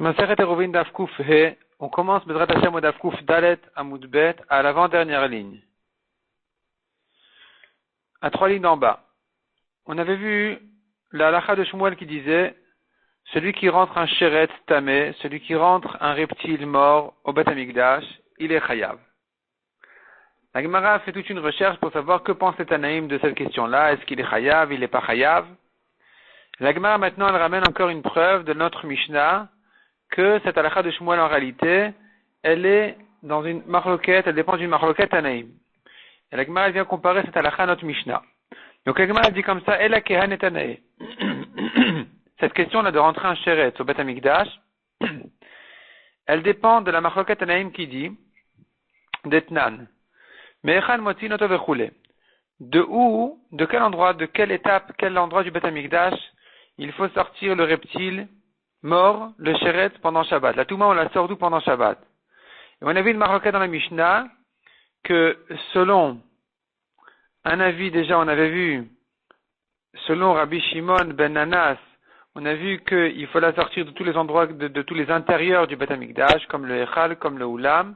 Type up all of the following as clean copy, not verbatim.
Maseret Eruvin Daf Kuf He, on commence Bezrat Hashem au Daf Kuf Dalet Amud Bet à l'avant-dernière ligne. À 3 lignes d'en bas. On avait vu la halakha de Shmuel qui disait celui qui rentre un sheret tamé, celui qui rentre un reptile mort au Bet Hamikdash, il est chayav. La Gemara fait toute une recherche pour savoir que pense les Tanaïm de cette question-là. Est-ce qu'il est chayav, il n'est pas chayav? La Gemara maintenant elle ramène encore une preuve de notre Mishnah que cette halakha de Shmuel en réalité, elle est dans une marloquette, elle dépend d'une marloquette Tanaïm. Et la Gemara vient comparer cette halakha à notre Mishnah. Donc la Gemara dit comme ça, Ela kehan et Tanaï. Cette question-là de rentrer un sheret au Bet Hamikdash, elle dépend de la marloquette Tanaïm qui dit, d'Etnan. Me'echan motin oto vechule. De où, de quel endroit, de quelle étape, quel endroit du Bet Hamikdash, il faut sortir le reptile mort, le sheret pendant Shabbat. La Touma, on la sort d'où pendant Shabbat? Et on avait une marloquette dans la Mishnah que selon un avis déjà, on avait vu, selon Rabbi Shimon ben Nanas, on a vu qu'il faut la sortir de tous les endroits, de tous les intérieurs du Bet Hamikdash, comme le Echal, comme le Oulam,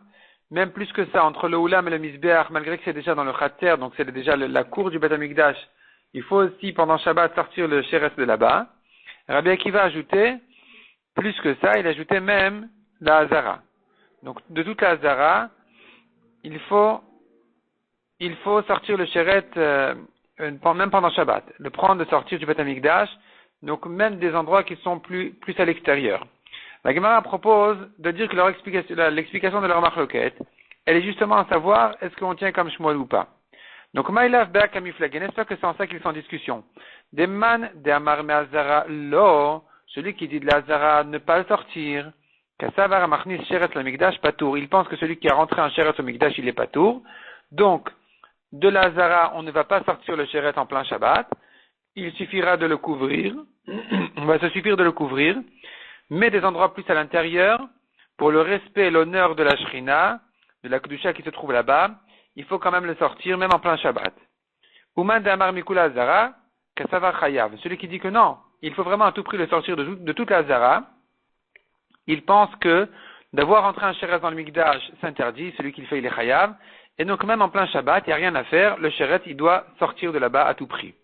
même plus que ça, entre le Oulam et le Mizbeach, malgré que c'est déjà dans le Khater, donc c'est déjà la cour du Bet Hamikdash, il faut aussi pendant Shabbat sortir le sheret de là-bas. Rabbi Akiva a ajouté, plus que ça, il ajoutait même la Hazara. Donc, de toute la Hazara, il faut sortir le sheret, même pendant Shabbat. Le prendre de sortir du Bet Hamikdash, donc même des endroits qui sont plus à l'extérieur. La Gemara propose de dire que l'explication de leur marloquette, elle est justement à savoir, est-ce qu'on tient comme Shmuel ou pas. Donc, Maïlav Be'ak Kamiflag, n'est-ce pas que c'est en ça qu'ils sont en discussion? Des man, des amar me Hazara, lo, celui qui dit de la Hazara, ne pas le sortir. Kassavar amachnis sheret le Mikdash patour. Il pense que celui qui a rentré un sheret au Mikdash, il est patour. Donc, de la Hazara, on ne va pas sortir le sheret en plein Shabbat. Il suffira de le couvrir. On va se suffire de le couvrir. Mais des endroits plus à l'intérieur, pour le respect et l'honneur de la Shrina, de la Kedusha qui se trouve là-bas, il faut quand même le sortir, même en plein Shabbat. Uman de amar mikula Hazara, kassavar chayav. Celui qui dit que non, il faut vraiment à tout prix le sortir de toute la Hazara. Il pense que d'avoir rentré un sheret dans le Mikdash s'interdit, celui qui le fait il est chayav, et donc même en plein Shabbat, il n'y a rien à faire, le sheret il doit sortir de là-bas à tout prix.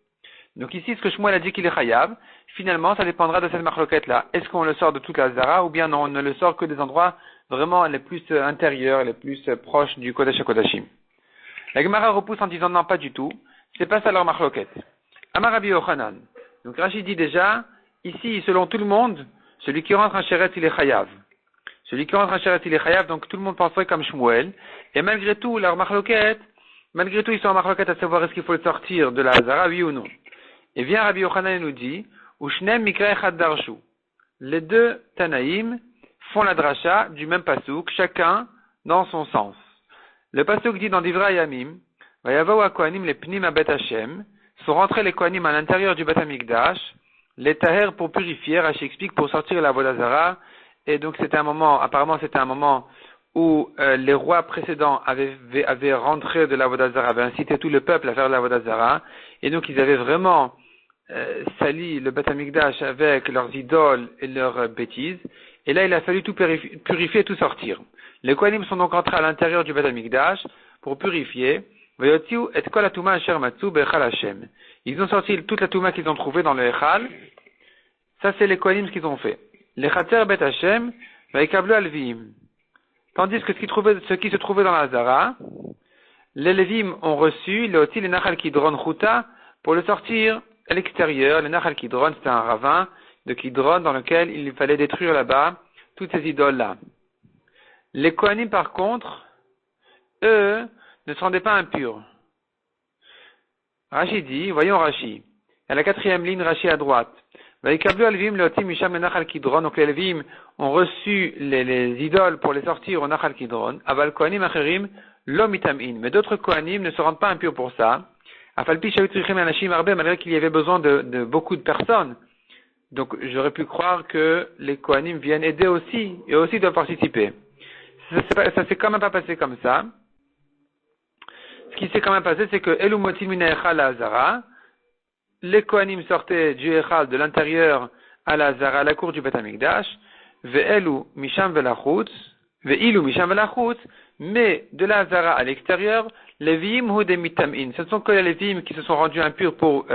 Donc ici, ce que Shmuel a dit qu'il est chayav, finalement ça dépendra de cette marloquette-là. Est-ce qu'on le sort de toute la Hazara, ou bien non, on ne le sort que des endroits vraiment les plus intérieurs, les plus proches du Kodesh HaKodashim. La Gemara repousse en disant non, pas du tout, c'est pas ça leur marloquette. Amar Rabbi Yochanan. Donc Rachid dit déjà, ici, selon tout le monde, celui qui rentre un sheret, il est chayav. Celui qui rentre un sheret, il est chayav, donc tout le monde penserait comme Shmuel. Et malgré tout, leur marloquette, ils sont en marloquette à savoir est-ce qu'il faut le sortir de la Hazara, oui ou non. Et vient Rabbi Yochanan et nous dit, Ushnem mikra echad darshu. Les deux Tanaïm font la dracha du même pasouk, chacun dans son sens. Le pasouk dit dans Divrei Yamim, Vayavau haKohanim les pnim à Bet Hashem, sont rentrés les Kohanim à l'intérieur du Bet Hamikdash, les Taher pour purifier, Rashi explique pour sortir la Avodah Zara, et donc apparemment c'était un moment où les rois précédents avaient rentré de la Avodah Zara, avaient incité tout le peuple à faire de la Avodah Zara, et donc ils avaient vraiment sali le Bet Hamikdash avec leurs idoles et leurs bêtises, et là il a fallu tout purifier, tout sortir. Les Kohanim sont donc rentrés à l'intérieur du Bet Hamikdash pour purifier. Ils ont sorti toute la Touma qu'ils ont trouvée dans le Echal. Ça, c'est les Kohanim ce qu'ils ont fait. Les Chater Bet Hashem, Vaikablu Alvim. Tandis que ce qui se trouvait dans la Hazara, les Levim ont reçu, les Nachal Kidron Chuta, pour le sortir à l'extérieur. Les Nachal Kidron, c'était un ravin de Kidron dans lequel il fallait détruire là-bas toutes ces idoles-là. Les Kohanim, par contre, eux, ne se rendaient pas impurs. Rashi dit, voyons Rashi, à la 4e ligne, Rashi à droite. Donc les Levim ont reçu les idoles pour les sortir au Nachal Kidron. Aval Kohanim acherim lo mitamin. Mais d'autres Kohanim ne se rendent pas impurs pour ça. Afalpi shayut tzrichim anashim arbe, malgré qu'il y avait besoin de beaucoup de personnes. Donc j'aurais pu croire que les Kohanim viennent aider aussi, et aussi doivent participer. Ça s'est quand même pas passé comme ça. Ce qui s'est quand même passé, c'est que Elu motim min ha'echal la Hazara, les Kohanim sortaient du Echal de l'intérieur à la Hazara, à la cour du Bet Hamikdash, ve'elu misham velachutz, ve'ilu misham velachutz, mais de la Hazara à l'extérieur, les Leviim hu de mitam'in. Ce ne sont que les Leviim qui se sont rendus impurs pour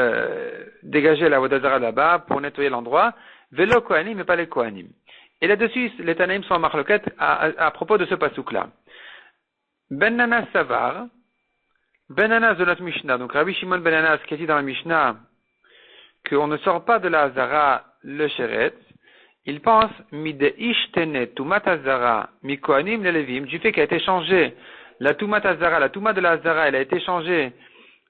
dégager la Vodazara là-bas, pour nettoyer l'endroit, velo Kohanim, mais pas les Kohanim. Et là-dessus, les Tanaïm sont en marloquette à propos de ce pasouk-là. Ben Nanas Savar, Ben Nanas de notre Mishnah, donc Rabbi Shimon Ben Nanas qui a dit dans la Mishnah qu'on ne sort pas de la Hazara le Sheret, il pense mide ishtene tumat Hazara mi Kohanim le Levim, du fait qu'elle a été changée, la tumat Hazara, la tumat de la Hazara, elle a été changée,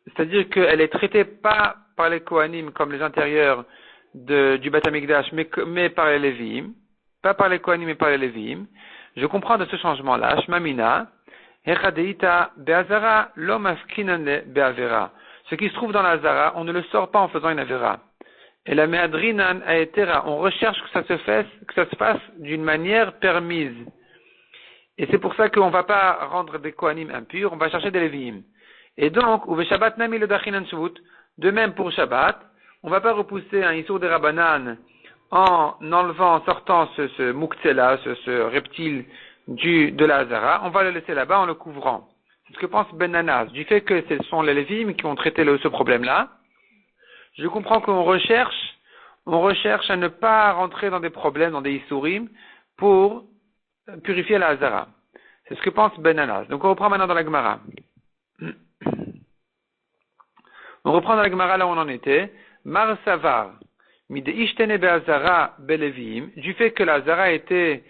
c'est-à-dire qu'elle est traitée pas par les Kohanim comme les intérieurs du Beth Amikdash, mais par les Levim, pas par les Kohanim mais par les Levim. Je comprends de ce changement-là, Shmamina, Hechadeita be'azara lo mafkinane be'avera. Ce qui se trouve dans la Hazara, on ne le sort pas en faisant une Avera. Et la me'adrinan aetera, on recherche que ça se fasse d'une manière permise. Et c'est pour ça qu'on ne va pas rendre des Kohanim impurs, on va chercher des Lévi'im. Et donc, uve Shabbat nami le dachinan shvut, de même pour Shabbat, on ne va pas repousser un Issour de Rabbanan en enlevant, en sortant ce muktzela, ce reptile de la Hazara, on va le laisser là-bas en le couvrant. C'est ce que pense Ben Nanas, du fait que ce sont les Lévi'im qui ont traité ce problème-là. Je comprends qu'on recherche à ne pas rentrer dans des problèmes, dans des Issourim, pour purifier la Hazara. C'est ce que pense Ben Nanas. Donc on reprend maintenant dans la Gemara. On reprend dans la Gemara là où on en était. Mar Savar, mide ishtene be'Hazara be'Levi'im, du fait que la Hazara était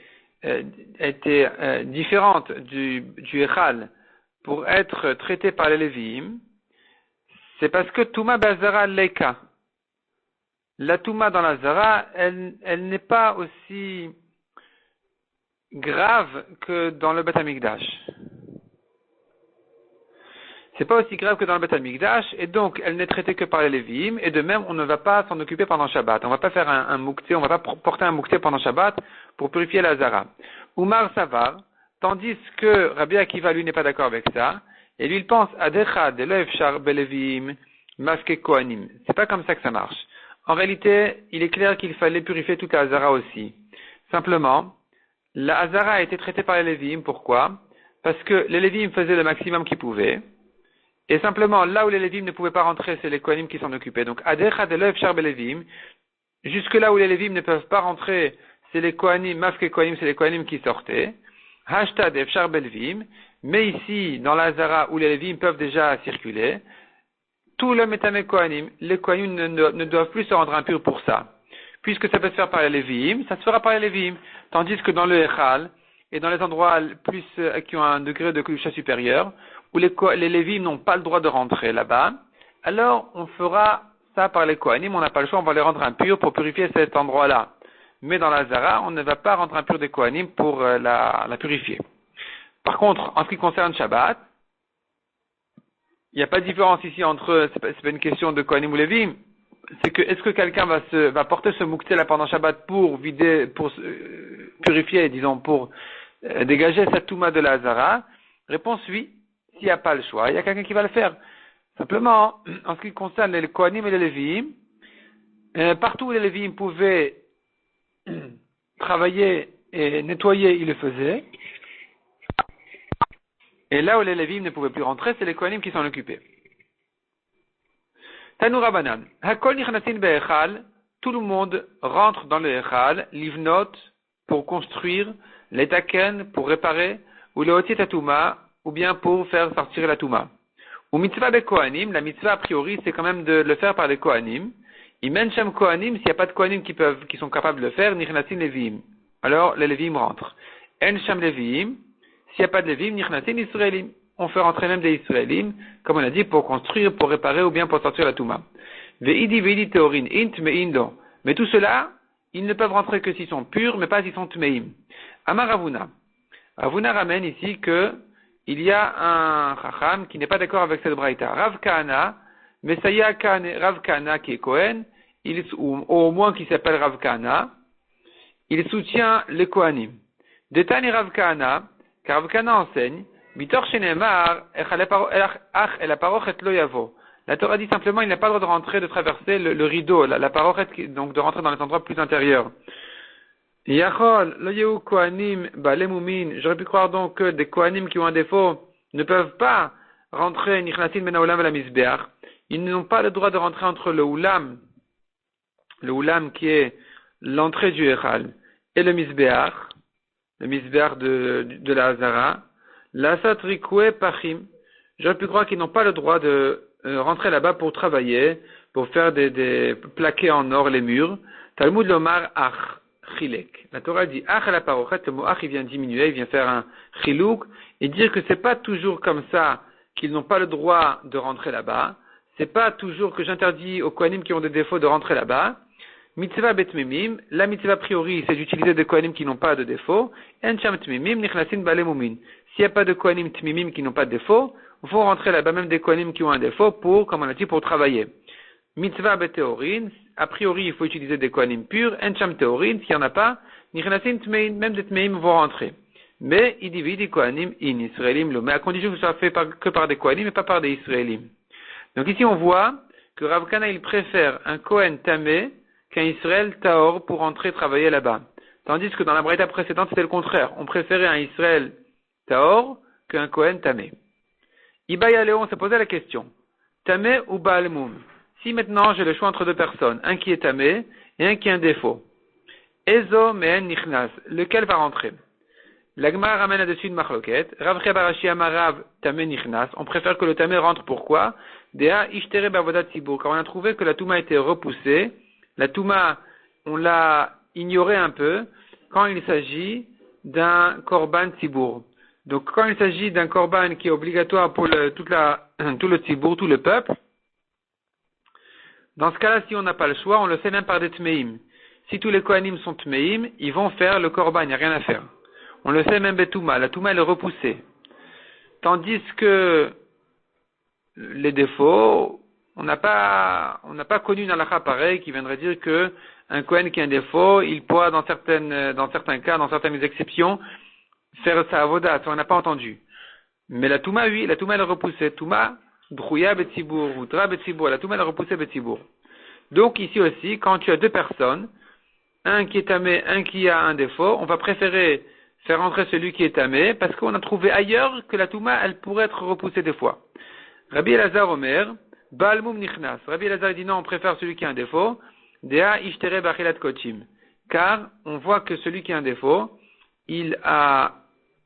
différente du Echal pour être traitée par les Lévi'im, c'est parce que Touma be'Hazara Leka. La Touma dans la Hazara, elle n'est pas aussi grave que dans le Beth Amikdash. C'est pas aussi grave que dans le Beth Amikdash, et donc elle n'est traitée que par les Lévi'im, et de même on ne va pas s'en occuper pendant Shabbat. On va pas faire un moukté, on va pas porter un moukté pendant Shabbat pour purifier la Hazara. Umar Savar, tandis que Rabbi Akiva lui n'est pas d'accord avec ça, et lui il pense Adecha de l'Efshar Belevi'im Maske Kohanim. C'est pas comme ça que ça marche. En réalité, il est clair qu'il fallait purifier toute la Hazara aussi. Simplement, la Hazara a été traitée par les Lévi'im, pourquoi? Parce que les Lévi'im faisaient le maximum qu'ils pouvaient, et simplement, là où les Lévi'im ne pouvaient pas rentrer, c'est les Kohanim qui s'en occupaient. Donc, Adecha de l'Efshar Belevi'im, jusque là où les Lévi'im ne peuvent pas rentrer, c'est les Kohanim, Mafke Kohanim, c'est les Kohanim qui sortaient. Hashtag Efshar Belvim, mais ici, dans la Hazara, où les Lévi'im peuvent déjà circuler, tout le Metame Kohanim, les Kohanim ne doivent plus se rendre impurs pour ça. Puisque ça peut se faire par les Lévi'im, ça se fera par les Lévi'im. Tandis que dans le Echal, et dans les endroits plus, qui ont un degré de Kedusha supérieur, où les Lévi'im n'ont pas le droit de rentrer là-bas, alors on fera ça par les Kohanim, on n'a pas le choix, on va les rendre impurs pour purifier cet endroit-là. Mais dans la Hazara, on ne va pas rendre impur des Kohanim pour la purifier. Par contre, en ce qui concerne Shabbat, il n'y a pas de différence ici entre, c'est pas une question de Kohanim ou Lévi'im, c'est que, est-ce que quelqu'un va porter ce moukté là pendant Shabbat pour purifier, disons, pour dégager cette touma de la Hazara? Réponse oui. S'il n'y a pas le choix, il y a quelqu'un qui va le faire. Simplement, en ce qui concerne les Kohanim et les Lévi'im, partout où les Lévi'im pouvaient travailler et nettoyer, ils le faisaient. Et là où les Lévi'im ne pouvaient plus rentrer, c'est les Kohanim qui s'en occupaient. Tanou Rabbanan. Hakol nichnasin be'echal. Tout le monde rentre dans le Echal, livnot, pour construire, l'etaken, pour réparer, ou le otiet atuma, ou bien pour faire sortir la touma. Ou mitzvah be Kohanim, la mitzvah a priori, c'est quand même de le faire par les Kohanim. Imen shem Kohanim, s'il n'y a pas de Kohanim qui sont capables de le faire, nichnasin Levi'im. Alors, les Levi'im rentrent. En shem Levi'im, s'il n'y a pas de Levi'im, nichnasin Israélim. On fait rentrer même des Israélim, comme on a dit, pour construire, pour réparer, ou bien pour sortir la touma. Ve'idi teorin, int me indo. Mais tout cela, ils ne peuvent rentrer que s'ils sont purs, mais pas s'ils sont tmeim. Amar Ravuna. Ravuna ramène ici que il y a un chacham qui n'est pas d'accord avec cette braïta. Rav Kahana, Messiah Rav Kahana qui est Kohen, ou au moins qui s'appelle Rav Kahana, il soutient les Kohanim. Detani Rav Kahana, car Rav Kahana enseigne, Bitor shenemar, ach el aparochet lo yavo. La Torah dit simplement, il n'a pas le droit de rentrer, de traverser le rideau, la parochet, donc de rentrer dans les endroits plus intérieurs. Yachol, lo yehu kohanim balemumin. J'aurais pu croire donc que des kohanim qui ont un défaut ne peuvent pas rentrer nichnasin ben haolam la misbeach. Ils n'ont pas le droit de rentrer entre le oulam qui est l'entrée du Echal, et le misbeach de la Hazara, la satrikwe pachim. J'aurais pu croire qu'ils n'ont pas le droit de rentrer là-bas pour travailler, pour faire des plaquer en or les murs. Talmud lomar ach chilek. La Torah dit ach à la parochet, le mot ach il vient diminuer, il vient faire un chilouk, et dire que c'est pas toujours comme ça qu'ils n'ont pas le droit de rentrer là-bas. C'est pas toujours que j'interdis aux kohanim qui ont des défauts de rentrer là-bas. Mitzvah betmimim, la mitzvah a priori, c'est d'utiliser des kohanim qui n'ont pas de défaut. Encham tmimim, nichlasin balemumin. S'il n'y a pas de kohanim tmimim qui n'ont pas de défaut, il faut rentrer là-bas même des kohanim qui ont un défaut pour, comme on a dit, pour travailler. Mitzvah beteorin, a priori, il faut utiliser des kohanim purs. Encham teorin, s'il n'y en a pas, nichlasin tmeim, même des tmeim vont rentrer. Mais, il divide kohanim in israélim lo. Mais à condition que ce soit fait que par des kohanim et pas par des israélim. Donc ici, on voit que Rav Kana, il préfère un kohen tamé qu'un Israël Taor pour entrer travailler là-bas. Tandis que dans la braïta précédente, c'était le contraire. On préférait un Israël Taor qu'un Kohen Tamé. Ibaya Léon s'est posé la question. Tamé ou Baal Moum? Si maintenant j'ai le choix entre deux personnes, un qui est Tamé et un qui a un défaut. Ezo mehen nichnas. Lequel va rentrer? La Gemara ramène là-dessus une machloket. Rav Barashi Amarav Tamé nichnas. On préfère que le Tamé rentre. Pourquoi? Dea ishtere bavodat tzibour. Car on a trouvé que la Touma était repoussée. La Touma, on l'a ignoré un peu quand il s'agit d'un korban tzibour. Donc, quand il s'agit d'un korban qui est obligatoire pour tout le tzibour, tout le peuple, dans ce cas-là, si on n'a pas le choix, on le fait même par des tmeim. Si tous les kohanim sont tmeim, ils vont faire le korban, il n'y a rien à faire. On le fait même betouma, la touma elle est repoussée. Tandis que les défauts, on n'a pas connu une halakha pareil qui viendrait dire que un kohen qui a un défaut, il pourra dans certains cas, dans certaines exceptions, faire sa avoda, ça on n'a pas entendu. Mais la touma, oui, la touma elle est repoussée. Touma, brouya betzibour, ou tra betzibour, la touma elle est repoussée betzibour. Donc ici aussi, quand tu as deux personnes, un qui est tamé, un qui a un défaut, on va préférer faire entrer celui qui est tamé, parce qu'on a trouvé ailleurs que la touma elle pourrait être repoussée des fois. Rabbi Elazar Omer, Balmum nichnas. Rabbi Elazar dit non, on préfère celui qui a un défaut. Dea ishtere bachilat kochim. Car on voit que celui qui a un défaut, il a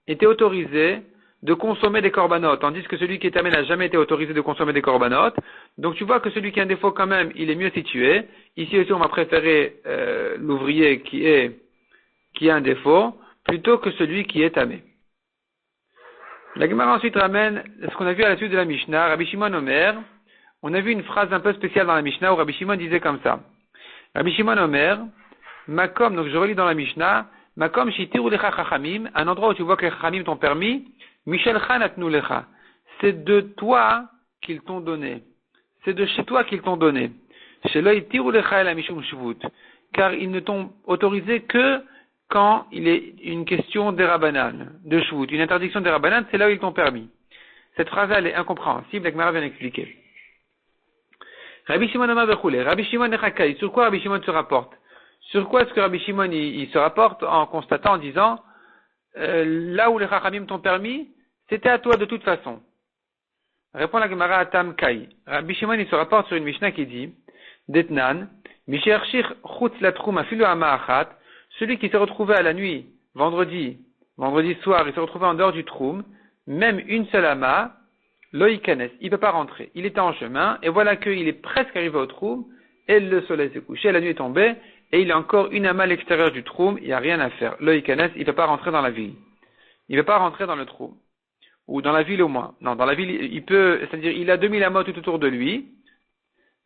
été autorisé de consommer des corbanotes, tandis que celui qui est tamé n'a jamais été autorisé de consommer des corbanotes. Donc tu vois que celui qui a un défaut quand même, il est mieux situé. Ici aussi on va préférer l'ouvrier qui a un défaut plutôt que celui qui est tamé. La Gemara ensuite ramène ce qu'on a vu à la suite de la Mishnah, Rabbi Shimon Omer. On a vu une phrase un peu spéciale dans la Mishnah où Rabbi Shimon disait comme ça. Rabbi Shimon Omer, Makom, donc je relis dans la Mishnah, Makom shitiru lecha chachamim, un endroit où tu vois que les chachamim t'ont permis, Mishelcha natnu lecha. C'est de toi qu'ils t'ont donné. C'est de chez toi qu'ils t'ont donné. Shelo itiru lecha ela mishum shvut. Car ils ne t'ont autorisé que quand il est une question d'Erabanan, de shvut. Une interdiction d'Erabanan, c'est là où ils t'ont permis. Cette phrase elle est incompréhensible, la Gemara vient d'expliquer. Rabbi Shimon Amar Bechoulé. Rabbi Shimon Nechakai. Sur quoi Rabbi Shimon se rapporte? Sur quoi est-ce que Rabbi Shimon il se rapporte en constatant, en disant là où les Chachamim t'ont permis, c'était à toi de toute façon. Répond la Gemara à Tam Kai. Rabbi Shimon il se rapporte sur une Mishnah qui dit Detnan, Mishershir Chutz Latrum Afilu Ama'achat, celui qui s'est retrouvé à la nuit, vendredi soir, il s'est retrouvé en dehors du Troum, même une seule ama, Loïkanes, il ne peut pas rentrer. Il était en chemin, et voilà qu'il est presque arrivé au Troum, et le soleil s'est couché, la nuit est tombée, et il a encore une ama à l'extérieur du Troum, il n'y a rien à faire. Loïkanes, il ne peut pas rentrer dans la ville. Il ne peut pas rentrer dans le Troum. Ou dans la ville au moins. Non, dans la ville, il peut, c'est-à-dire, il a 2000 amas tout autour de lui,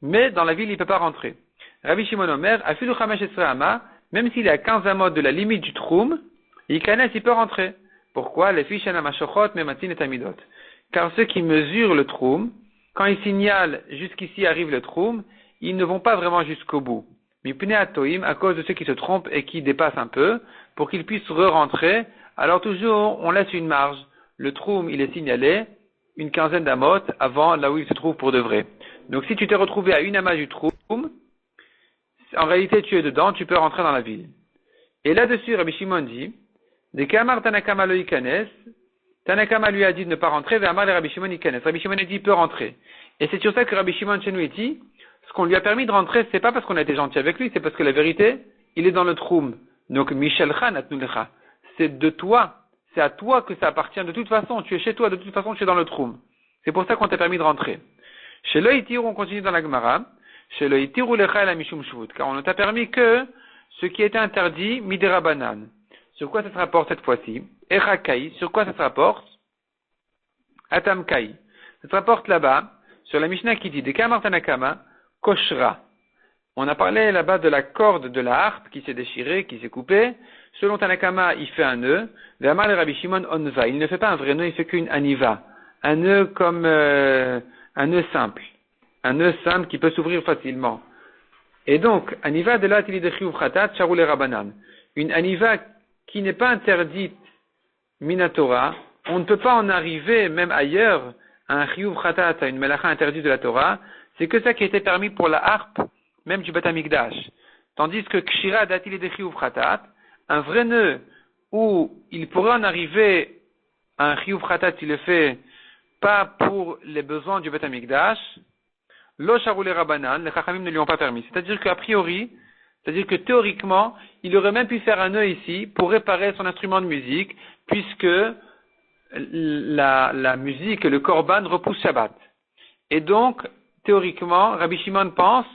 mais dans la ville, il ne peut pas rentrer. Rabbi Shimon Omer, Afilu Chamesh Esrei ama, même s'il est à 15 amas de la limite du Troum, Ikanes, il peut rentrer. Pourquoi? Les fiches Anamashochet, Mematin et Tamidot. Car ceux qui mesurent le Troum, quand ils signalent jusqu'ici arrive le Troum, ils ne vont pas vraiment jusqu'au bout. Mipnei Atoim, à cause de ceux qui se trompent et qui dépassent un peu, pour qu'ils puissent re-rentrer, alors toujours on laisse une marge. Le Troum, il est signalé une quinzaine d'amot avant là où il se trouve pour de vrai. Donc si tu t'es retrouvé à une amas du Troum, en réalité tu es dedans, tu peux rentrer dans la ville. Et là-dessus, Rabbi Shimon dit, de Kamar Tanakama lo ikanes, Tanakama lui a dit de ne pas rentrer, Ve'amar le Rabbi Shimon ikanes. Rabbi Shimon a dit, il peut rentrer. Et c'est sur ça que Rabbi Shimon chez nous dit, ce qu'on lui a permis de rentrer, c'est pas parce qu'on a été gentil avec lui, c'est parce que la vérité, il est dans le troum. Donc, Mishelcha natnulecha. C'est de toi, c'est à toi que ça appartient de toute façon, tu es chez toi, de toute façon, tu es dans le troum. C'est pour ça qu'on t'a permis de rentrer. Chez l'Oïtir, on continue dans la Gemara. Chez l'Oïtir ou l'Echa la Mishum Shvut. Car on ne t'a permis que ce qui était interdit, Midera Banan. Sur quoi ça se rapporte cette fois-ci? Echakai. Sur quoi ça se rapporte? Atamkai. Ça se rapporte là-bas, sur la Mishnah qui dit, de Kamar Tanakama, Koshra. On a parlé là-bas de la corde de la harpe qui s'est déchirée, qui s'est coupée. Selon Tanakama, il fait un nœud. Ve'amar le Rabbi Shimon onva. Il ne fait pas un vrai nœud, il fait qu'une aniva. Un nœud comme un nœud simple. Un nœud simple qui peut s'ouvrir facilement. Et donc, aniva de la tili de chiyuv chatat charou le rabanan. Une aniva qui n'est pas interdite minatora, on ne peut pas en arriver même ailleurs à un chiyuv chatat, à une melacha interdite de la Torah. C'est que ça qui a été permis pour la harpe, même du Beth Amikdash. Tandis que kshira datili de chiyuv chatat, un vrai nœud où il pourrait en arriver à un chiyuv chatat s'il le fait pas pour les besoins du Beth Amikdash, lo charou les rabanan, les chachamim ne lui ont pas permis. C'est-à-dire qu'à priori, c'est-à-dire que théoriquement, il aurait même pu faire un nœud ici pour réparer son instrument de musique, puisque la musique, le korban repousse Shabbat. Et donc, théoriquement, Rabbi Shimon pense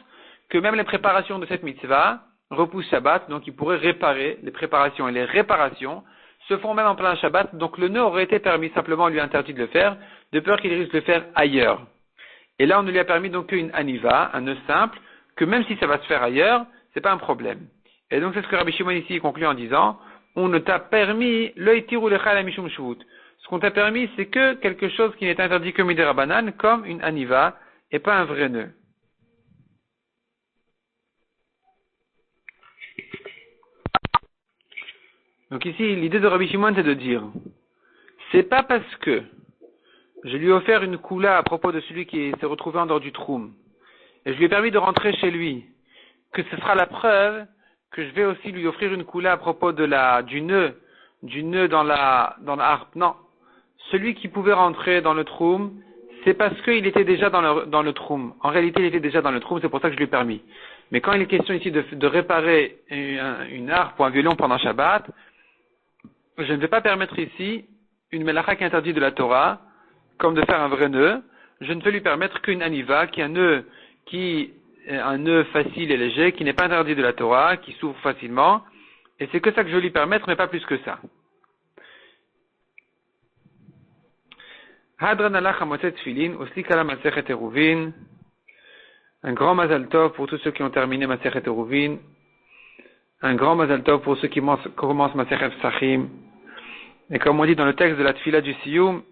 que même les préparations de cette mitzvah repoussent Shabbat, donc il pourrait réparer les préparations et les réparations se font même en plein Shabbat, donc le nœud aurait été permis, simplement on lui a interdit de le faire, de peur qu'il risque de le faire ailleurs. Et là on ne lui a permis donc qu'une aniva, un nœud simple, que même si ça va se faire ailleurs, c'est pas un problème. Et donc c'est ce que Rabbi Shimon ici conclut en disant, on ne t'a permis l'oïtir ou l'echal mishum shvut. Ce qu'on t'a permis, c'est que quelque chose qui n'est interdit que midera banan, comme une aniva, et pas un vrai nœud. Donc ici, l'idée de Rabbi Shimon, c'est de dire, c'est pas parce que je lui ai offert une koula à propos de celui qui s'est retrouvé en dehors du troum, et je lui ai permis de rentrer chez lui, que ce sera la preuve que je vais aussi lui offrir une koula à propos de du nœud dans la harpe. Non. Celui qui pouvait rentrer dans le troum, c'est parce qu'il était déjà dans le troum. En réalité, il était déjà dans le troum, c'est pour ça que je lui ai permis. Mais quand il est question ici de réparer une harpe ou un violon pendant Shabbat, je ne vais pas permettre ici une melacha qui est interdite de la Torah, comme de faire un vrai nœud. Je ne vais lui permettre qu'une aniva, qui est un nœud facile et léger, qui n'est pas interdit de la Torah, qui s'ouvre facilement. Et c'est que ça que je vais lui permettre, mais pas plus que ça. Hadran alach hamotzet tfilin, usli kala masechet eruvin. Un grand mazal tov pour tous ceux qui ont terminé masechet eruvin. Un grand mazal tov pour ceux qui commencent masechet psachim. Et comme on dit dans le texte de la tfila du Siyum,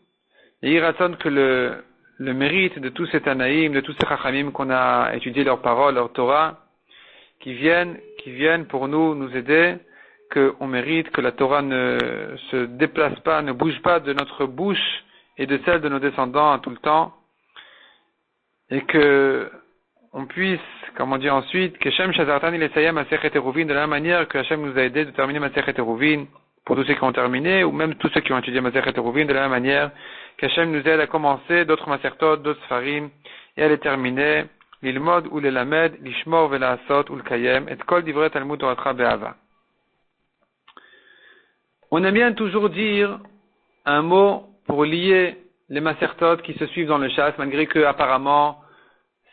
il raconte que le mérite de tous ces Tanaïm, de tous ces Chachamim qu'on a étudié leurs paroles, leur Torah, qui viennent pour nous aider, qu'on mérite que la Torah ne se déplace pas, ne bouge pas de notre bouche et de celle de nos descendants à tout le temps, et que on puisse, comme on dit ensuite, que Hashem Shazartan il essayait Masechet Eruvin de la même manière que Hashem nous a aidé de terminer Masechet Eruvin, pour tous ceux qui ont terminé, ou même tous ceux qui ont étudié Masechet Eruvin, de la même manière qu'Hachem nous aide à commencer d'autres Masertot, d'autres Sfarim, et à les terminer, l'ilmod ou l'elamed, l'ishmor ve'la'asot ou l'kayem, et kol divret talmud toratra be'ava. On aime bien toujours dire un mot pour lier les Masertot qui se suivent dans le chasse, malgré que apparemment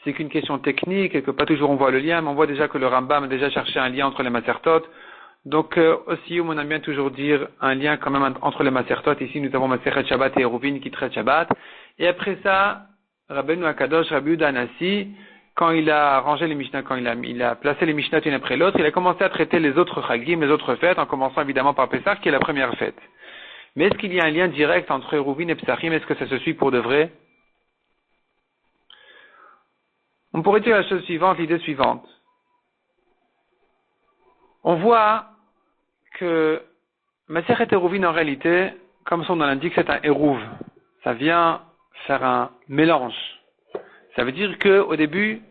c'est qu'une question technique et que pas toujours on voit le lien, mais on voit déjà que le Rambam a déjà cherché un lien entre les Masertot. Donc aussi, on aime bien toujours dire un lien quand même entre les Masertot. Ici, nous avons Masechet Shabbat et Eruvin qui traitent Shabbat. Et après ça, Rabbeinu Akadosh, Rabbi Yehuda Hanassi, quand il a rangé les Mishnah, quand il a placé les Mishnah une après l'autre, il a commencé à traiter les autres Chagim, les autres fêtes, en commençant évidemment par Pessah, qui est la première fête. Mais est-ce qu'il y a un lien direct entre Eruvin et Psachim? Est-ce que ça se suit pour de vrai? On pourrait dire la chose suivante, l'idée suivante. On voit que Masechet Eruvin en réalité, comme son nom l'indique, c'est un Eruv. Ça vient faire un mélange. Ça veut dire que au début,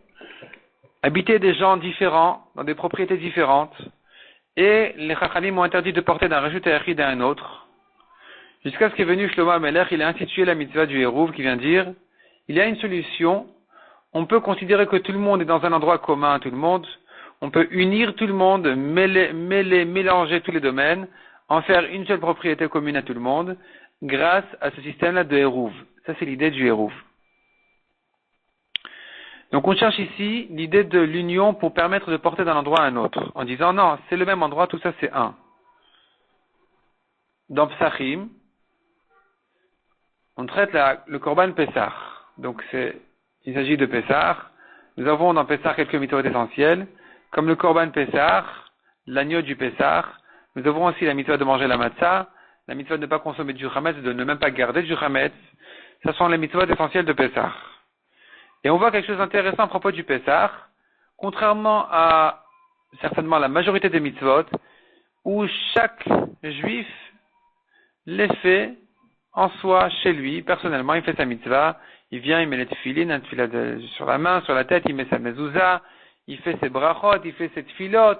habitaient des gens différents, dans des propriétés différentes, Et les Chachamim ont interdit de porter d'un Reshut Hayachid à un autre. Jusqu'à ce qu'est venu Shlomo HaMelech, il a institué la mitzvah du Hérouv qui vient dire, il y a une solution, on peut considérer que tout le monde est dans un endroit commun à tout le monde, on peut unir tout le monde, mélanger tous les domaines, en faire une seule propriété commune à tout le monde, grâce à ce système-là de Hérouv. Ça, c'est l'idée du Hérouv. Donc, on cherche ici l'idée de l'union pour permettre de porter d'un endroit à un autre, en disant, non, c'est le même endroit, tout ça, c'est un. Dans Psachim, on traite le Korban Pessah. Donc, il s'agit de Pessah. Nous avons dans Pessah quelques mitzvot essentiels, comme le Korban Pessah, l'agneau du Pessah. Nous avons aussi la mitzvah de manger la matzah, la mitzvah de ne pas consommer du chametz, de ne même pas garder du chametz. Ce sont les mitzvot essentiels de Pessah. Et on voit quelque chose d'intéressant à propos du Pessah, contrairement à certainement la majorité des mitzvot, où chaque juif les fait en soi, chez lui, personnellement, il fait sa mitzvah, il vient, il met les tefilines, un tefila sur la main, sur la tête, il met sa mezouza, il fait ses brachot, il fait ses tefilot.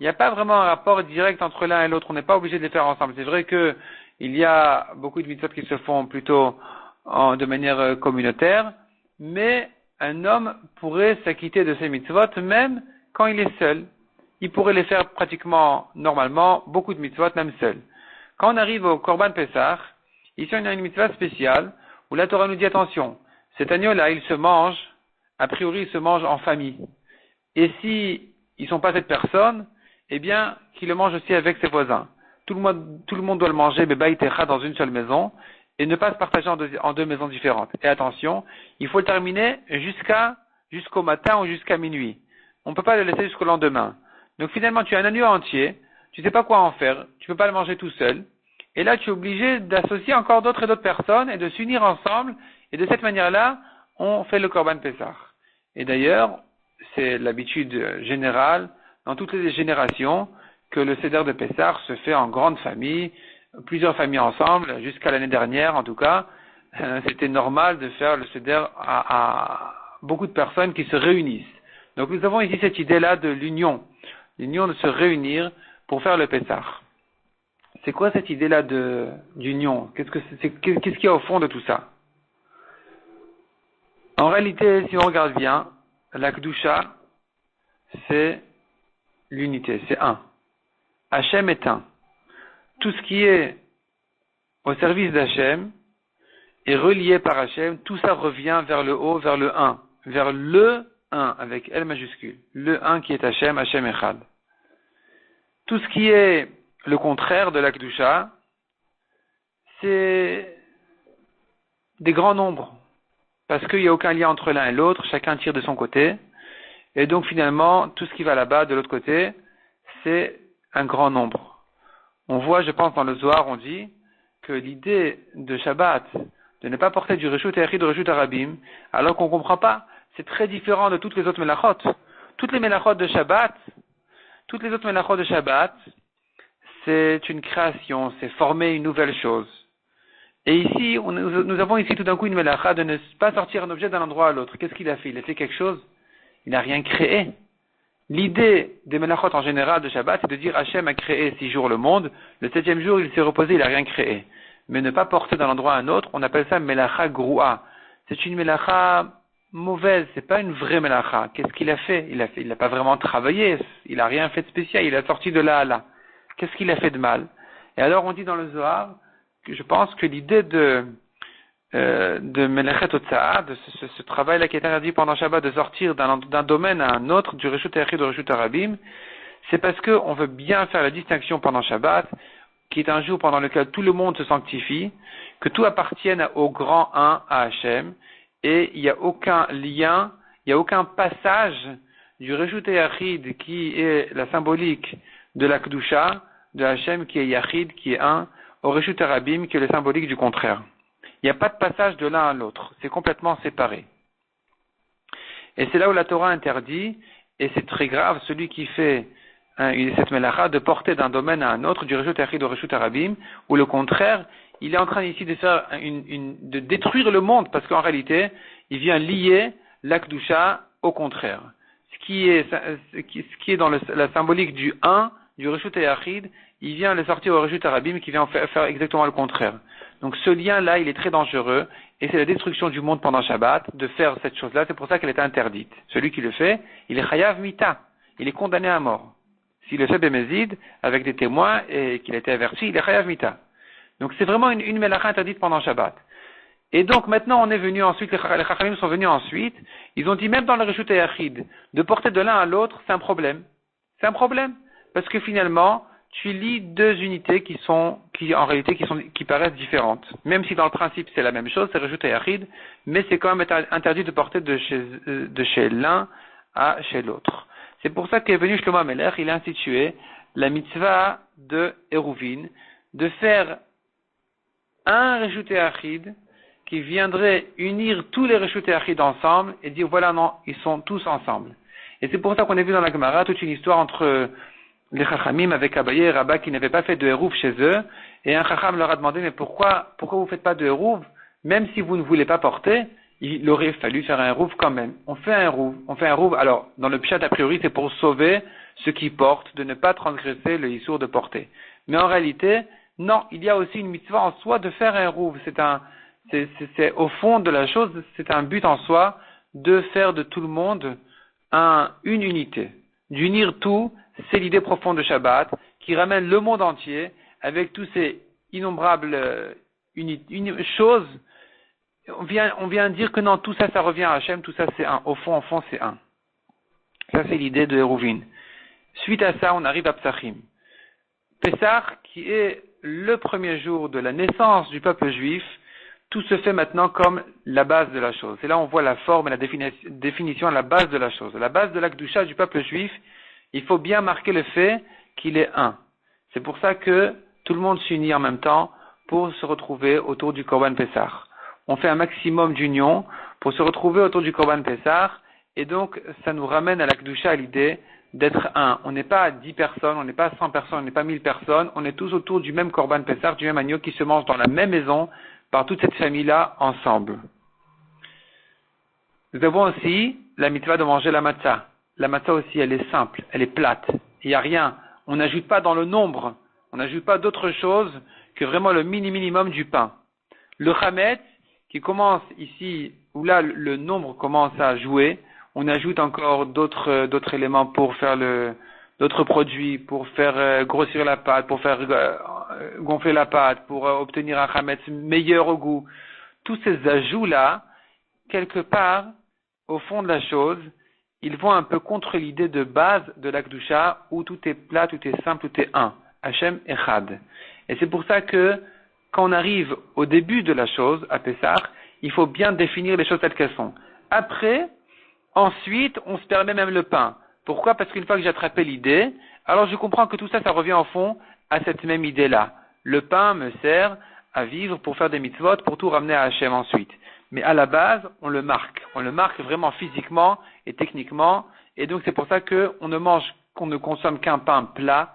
Il n'y a pas vraiment un rapport direct entre l'un et l'autre, on n'est pas obligé de les faire ensemble. C'est vrai que il y a beaucoup de mitzvot qui se font plutôt de manière communautaire, mais un homme pourrait s'acquitter de ses mitzvot même quand il est seul. Il pourrait les faire pratiquement normalement, beaucoup de mitzvot même seul. Quand on arrive au Korban Pessah, ici on a une mitzvah spéciale où la Torah nous dit attention, cet agneau-là il se mange, a priori il se mange en famille. Et si ils sont pas cette personne, eh bien qu'il le mange aussi avec ses voisins. Tout le monde doit le manger, bebaïtecha, dans une seule maison, et ne pas se partager en deux maisons différentes. Et attention, il faut le terminer jusqu'au matin ou jusqu'à minuit. On ne peut pas le laisser jusqu'au lendemain. Donc finalement tu as un agneau entier, tu ne sais pas quoi en faire, tu ne peux pas le manger tout seul, et là tu es obligé d'associer encore d'autres et d'autres personnes et de s'unir ensemble, et de cette manière-là, on fait le Korban Pessah. Et d'ailleurs, c'est l'habitude générale, dans toutes les générations, que le Seder de Pessah se fait en grande famille, plusieurs familles ensemble, jusqu'à l'année dernière en tout cas, c'était normal de faire le Seder à beaucoup de personnes qui se réunissent. Donc nous avons ici cette idée-là de l'union de se réunir pour faire le Pessah. C'est quoi cette idée-là d'union? Qu'est-ce qu'il y a au fond de tout ça? En réalité, si on regarde bien, la Kedusha, c'est l'unité, c'est un. Hachem est un. Tout ce qui est au service d'Hachem est relié par Hachem, tout ça revient vers le haut, vers le un, vers le un, avec L majuscule. Le un qui est Hachem, Hachem Echad. Tout ce qui est le contraire de la Kedusha, c'est des grands nombres. Parce qu'il n'y a aucun lien entre l'un et l'autre, chacun tire de son côté. Et donc finalement, tout ce qui va là-bas, de l'autre côté, c'est un grand nombre. On voit, je pense, dans le Zohar, on dit que l'idée de Shabbat, de ne pas porter du Reshut Hayachid ou Reshut Harabim, alors qu'on ne comprend pas, c'est très différent de toutes les autres Melachot. Toutes les autres Melachot de Shabbat, c'est une création, c'est former une nouvelle chose. Et ici, nous avons ici tout d'un coup une Melacha de ne pas sortir un objet d'un endroit à l'autre. Qu'est-ce qu'il a fait? Il a fait quelque chose? Il n'a rien créé. L'idée des Melachot en général de Shabbat, c'est de dire Hachem a créé 6 jours le monde, le 7e jour il s'est reposé, il n'a rien créé. Mais ne pas porter d'un endroit à un autre, on appelle ça Melacha Groua. C'est une Melacha mauvaise, c'est pas une vraie Melacha. Qu'est-ce qu'il a fait? Il n'a pas vraiment travaillé, il n'a rien fait de spécial, il a sorti de là à là. Qu'est-ce qu'il a fait de mal? Et alors on dit dans le Zohar, que je pense que l'idée de Melechet Otsa'a, de ce travail-là qui est interdit pendant Shabbat, de sortir d'un domaine à un autre, du Reshut Hayachid au Reshut Harabim, c'est parce qu'on veut bien faire la distinction pendant Shabbat, qui est un jour pendant lequel tout le monde se sanctifie, que tout appartienne au grand un, à Hachem, et il n'y a aucun lien, il n'y a aucun passage du Reshut Hayachid qui est la symbolique de la Kedusha, de Hachem qui est Yachid, qui est un, au Reshut Harabim qui est le symbolique du contraire. Il n'y a pas de passage de l'un à l'autre, c'est complètement séparé. Et c'est là où la Torah interdit, et c'est très grave, celui qui fait cette melacha de porter d'un domaine à un autre, du Reshut Hayachid au Reshut Harabim, ou le contraire, il est en train ici de faire de détruire le monde, parce qu'en réalité, il vient lier la Kedusha au contraire. Ce qui est dans la symbolique du un du Reshut Yachid, il vient le sortir au Reshut Arabim qui vient faire exactement le contraire. Donc ce lien-là, il est très dangereux et c'est la destruction du monde pendant Shabbat de faire cette chose-là. C'est pour ça qu'elle est interdite. Celui qui le fait, il est chayav mita. Il est condamné à mort. S'il le fait bémézid avec des témoins et qu'il a été averti, il est chayav mita. Donc c'est vraiment une melacha interdite pendant Shabbat. Et donc maintenant on est venu ensuite, les Chachamim sont venus ensuite, ils ont dit même dans le Reshut Yachid, de porter de l'un à l'autre, c'est un problème. C'est un problème. Parce que finalement, tu lis deux unités qui paraissent différentes. Même si dans le principe c'est la même chose, c'est Reshut Yachid, mais c'est quand même interdit de porter de chez l'un à chez l'autre. C'est pour ça qu'est venu Shlomo HaMelech, il a institué la mitzvah de Eruvin, de faire un Reshut Yachid qui viendrait unir tous les Reshut Yachid ensemble et dire voilà non, ils sont tous ensemble. Et c'est pour ça qu'on a vu dans la Gemara toute une histoire entre les Chachamim avec Abaye et Rabba qui n'avaient pas fait de Hérouv chez eux, et un Chacham leur a demandé mais pourquoi vous faites pas de Hérouv, même si vous ne voulez pas porter, il aurait fallu faire un Hérouv quand même. On fait un Hérouv, alors dans le Pshat a priori c'est pour sauver ceux qui portent, de ne pas transgresser le Issour de porter. Mais en réalité, non, il y a aussi une mitzvah en soi de faire un Hérouv, c'est au fond de la chose, c'est un but en soi de faire de tout le monde une unité. D'unir tout, c'est l'idée profonde de Shabbat qui ramène le monde entier avec tous ces innombrables choses. On vient dire que non, tout ça, ça revient à Hachem, tout ça c'est un. Au fond, c'est un. Ça c'est l'idée de Hérouvin. Suite à ça, on arrive à Psachim. Pessah, qui est le premier jour de la naissance du peuple juif, tout se fait maintenant comme la base de la chose. Et là, on voit la forme et la définition à la base de la chose. La base de la Kedusha du peuple juif, il faut bien marquer le fait qu'il est un. C'est pour ça que tout le monde s'unit en même temps pour se retrouver autour du Korban Pessah. On fait un maximum d'union pour se retrouver autour du Korban Pessah, et donc ça nous ramène à la Kedusha, à l'idée d'être un. On n'est pas 10 personnes, on n'est pas 100 personnes, on n'est pas 1000 personnes, on est tous autour du même Korban Pessah, du même agneau qui se mange dans la même maison, par toute cette famille-là ensemble. Nous avons aussi la mitzvah de manger la matzah. La matzah aussi, elle est simple, elle est plate. Il n'y a rien. On n'ajoute pas dans le nombre. On n'ajoute pas d'autre chose que vraiment le minimum du pain. Le chametz, qui commence ici, où là le nombre commence à jouer, on ajoute encore d'autres éléments pour faire d'autres produits, pour faire grossir la pâte, pour faire gonfler la pâte, pour obtenir un chametz meilleur au goût. Tous ces ajouts-là, quelque part, au fond de la chose, ils vont un peu contre l'idée de base de la Kedusha, où tout est plat, tout est simple, tout est un. Hachem Echad. Et c'est pour ça que, quand on arrive au début de la chose, à Pessah, il faut bien définir les choses telles qu'elles sont. Après, ensuite, on se permet même le pain. Pourquoi? Parce qu'une fois que j'ai attrapé l'idée, alors je comprends que tout ça, ça revient au fond à cette même idée-là. Le pain me sert à vivre pour faire des mitzvot, pour tout ramener à Hachem ensuite. Mais à la base, on le marque. On le marque vraiment physiquement et techniquement. Et donc c'est pour ça qu'on ne consomme qu'un pain plat,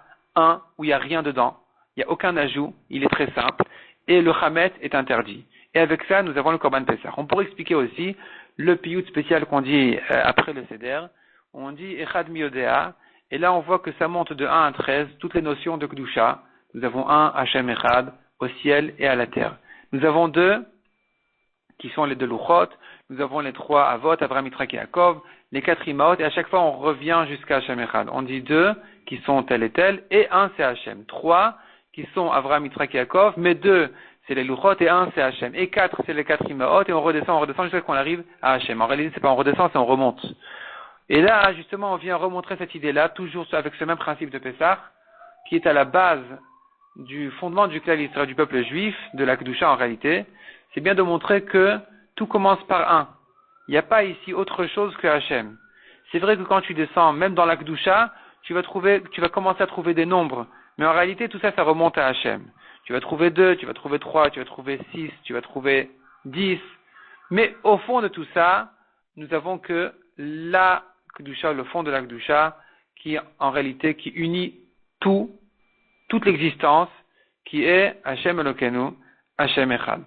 où il n'y a rien dedans. Il n'y a aucun ajout. Il est très simple. Et le chametz est interdit. Et avec ça, nous avons le Korban Pessah. On pourrait expliquer aussi le piyut spécial qu'on dit après le Seder. On dit Echad Miodea. Et là, on voit que ça monte de 1 à 13, toutes les notions de Kedusha. Nous avons un Hachem Echad, au ciel et à la terre. Nous avons 2, qui sont les 2 Luchot. Nous avons les 3 Avot, Avraham, Yitzhak et Yaakov, les 4 Imaot, et à chaque fois, on revient jusqu'à Hachem Echad. On dit 2, qui sont tel et tel, et 1, c'est Hachem. 3, qui sont Avraham, Yitzhak et Yaakov, mais 2, c'est les Luchot, et 1, c'est Hachem. Et 4, c'est les 4 Imaot, et on redescend jusqu'à qu'on arrive à Hachem. En réalité, c'est pas on redescend, c'est on remonte. Et là, justement, on vient remontrer cette idée-là, toujours avec ce même principe de Pessah, qui est à la base du fondement du Klal Yisraël du peuple juif, de la Kedusha en réalité. C'est bien de montrer que tout commence par un. Il n'y a pas ici autre chose que Hachem. C'est vrai que quand tu descends, même dans la Kedusha, tu vas commencer à trouver des nombres. Mais en réalité, tout ça, ça remonte à Hachem. Tu vas trouver 2, tu vas trouver 3, tu vas trouver 6, tu vas trouver 10. Mais au fond de tout ça, nous avons que la Kedusha, le fond de la Kedusha, qui en réalité, qui unit toute l'existence, qui est Hachem Elokeinu, Hachem Echad.